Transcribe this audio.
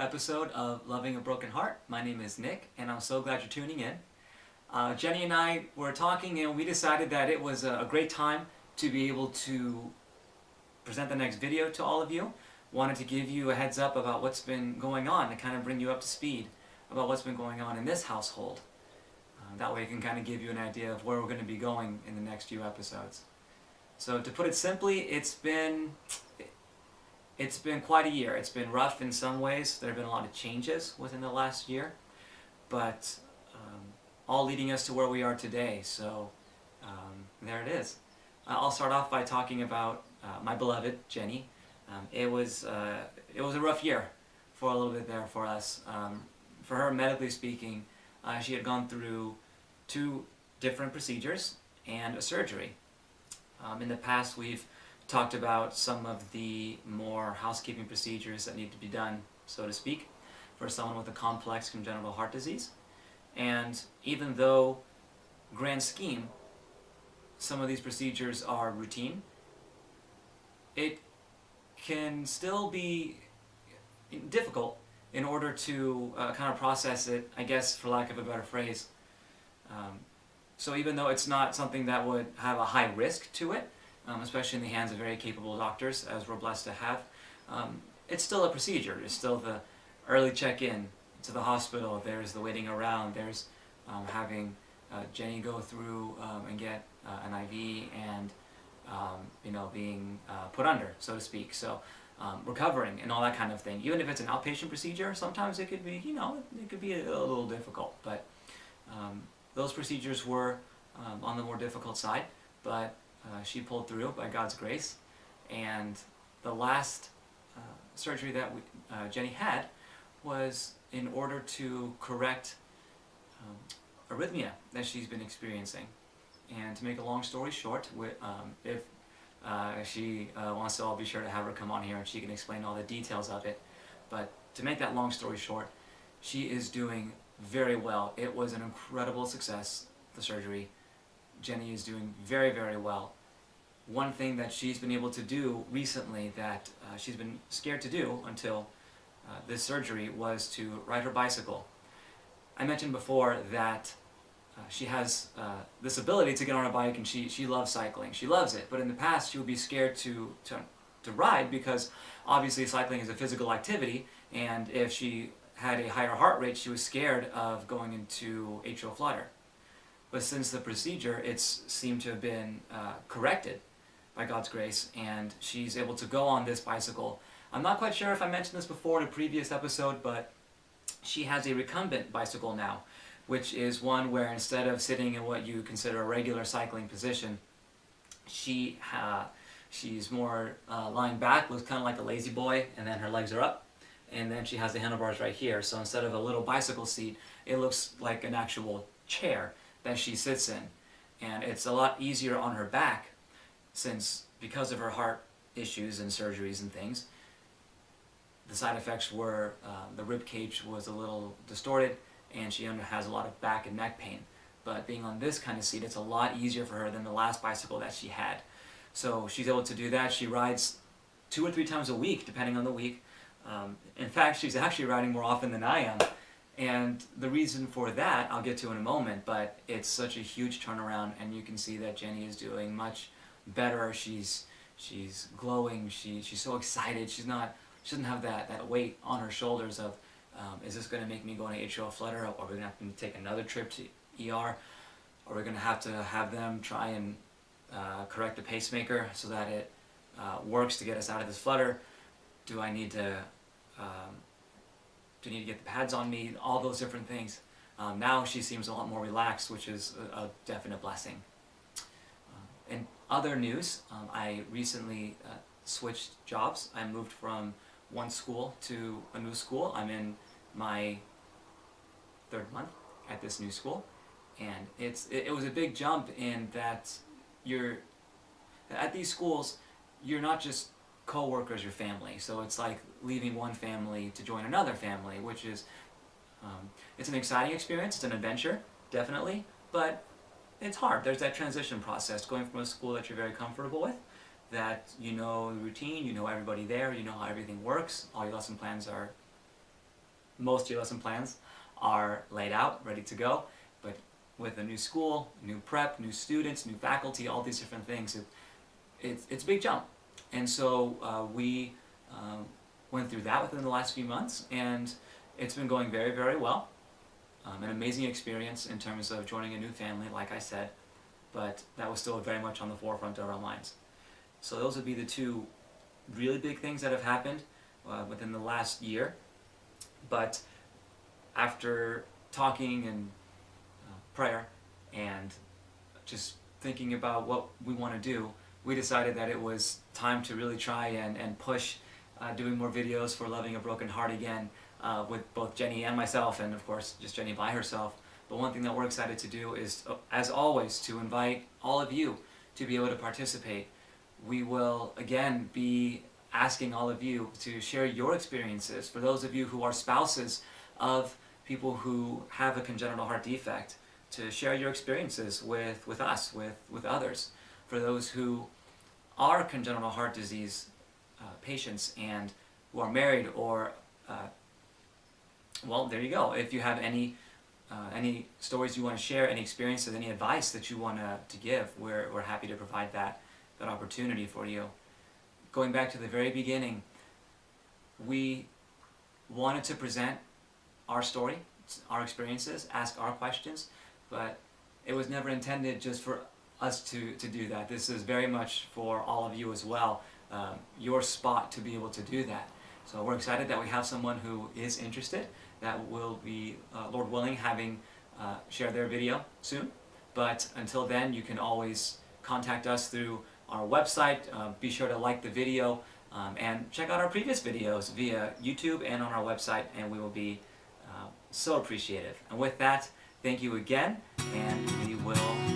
episode of Loving a Broken Heart. My name is Nick, and I'm so glad you're tuning in. Jenny and I were talking, and we decided that it was a great time to be able to present the next video to all of you. Wanted to give you a heads up about what's been going on to kind of bring you up to speed about what's been going on in this household. That way I can kind of give you an idea of where we're going to be going in the next few episodes. So to put it simply, it's been quite a year. It's been rough in some ways. There have been a lot of changes within the last year, but all leading us to where we are today. So there it is. I'll start off by talking about my beloved Jenny. It was a rough year for a little bit there for us. For her, medically speaking, she had gone through 2 different procedures and a surgery. In the past, we've talked about some of the more housekeeping procedures that need to be done, so to speak, for someone with a complex congenital heart disease. And even though, grand scheme, some of these procedures are routine, it can still be difficult in order to kind of process it, I guess, for lack of a better phrase. So even though it's not something that would have a high risk to it, especially in the hands of very capable doctors, as we're blessed to have, it's still a procedure. It's still the early check-in to the hospital. There's the waiting around. There's having Jenny go through and get an IV and being put under, so to speak. So recovering and all that kind of thing. Even if it's an outpatient procedure, sometimes it could be, it could be a little difficult. But those procedures were on the more difficult side, but she pulled through by God's grace. And the last surgery that Jenny had was in order to correct arrhythmia that she's been experiencing. And to make a long story short, if she wants to, I'll be sure to have her come on here and she can explain all the details of it. But to make that long story short, she is doing very well. It was an incredible success, the surgery. Jenny is doing very, very well. One thing that she's been able to do recently that she's been scared to do until this surgery was to ride her bicycle. I mentioned before that she has this ability to get on a bike, and she loves cycling. She loves it, but in the past she would be scared to ride because obviously cycling is a physical activity, and if she had a higher heart rate, she was scared of going into atrial flutter. But since the procedure, it's seemed to have been corrected by God's grace, and she's able to go on this bicycle. I'm not quite sure if I mentioned this before in a previous episode, but she has a recumbent bicycle now, which is one where instead of sitting in what you consider a regular cycling position, she's more lying back, looks kind of like a lazy boy, and then her legs are up, and then she has the handlebars right here. So instead of a little bicycle seat, it looks like an actual chair that she sits in. And it's a lot easier on her back since, because of her heart issues and surgeries and things, the side effects were the rib cage was a little distorted, and she has a lot of back and neck pain. But being on this kind of seat, it's a lot easier for her than the last bicycle that she had. So she's able to do that. She rides 2 or 3 times a week, depending on the week. In fact, she's actually riding more often than I am. And the reason for that, I'll get to in a moment, but it's such a huge turnaround, and you can see that Jenny is doing much better. She's glowing. She's so excited. She doesn't have that weight on her shoulders of, is this going to make me go into atrial flutter? Or are we going to have to take another trip to ER? Or are we going to have them try and correct the pacemaker so that it works to get us out of this flutter? Do I need to get the pads on me? All those different things. Now she seems a lot more relaxed, which is a definite blessing. In other news, I recently switched jobs. I moved from one school to a new school. I'm in my 3rd month at this new school, and it was a big jump in that at these schools you're not just co-workers, you're family. So it's like leaving one family to join another family, which is it's an exciting experience. It's an adventure, definitely, but it's hard. There's that transition process going from a school that you're very comfortable with, that you know the routine, you know everybody there, you know how everything works, all your lesson plans are most of your lesson plans are laid out, ready to go, but with a new school, new prep, new students, new faculty, all these different things, it's a big jump. And so we went through that within the last few months, and it's been going very, very well. An amazing experience in terms of joining a new family, like I said, but that was still very much on the forefront of our minds. So those would be the two really big things that have happened within the last year. But after talking and prayer and just thinking about what we want to do, we decided that it was time to really try and push doing more videos for Loving a Broken Heart again, with both Jenny and myself, and of course just Jenny by herself. But one thing that we're excited to do is, as always, to invite all of you to be able to participate. We will again be asking all of you to share your experiences. For those of you who are spouses of people who have a congenital heart defect, to share your experiences with us, with others. For those who are congenital heart disease patients and who are married, or well, there you go. If you have any stories you want to share, any experiences, any advice that you want to give, we're happy to provide that opportunity for you. Going back to the very beginning, we wanted to present our story, our experiences, ask our questions, but it was never intended just for us to do that. This is very much for all of you as well, your spot to be able to do that. So we're excited that we have someone who is interested, that will be, Lord willing, having share their video soon. But until then, you can always contact us through our website. Be sure to like the video and check out our previous videos via YouTube and on our website, and we will be so appreciative. And with that, thank you again, and we will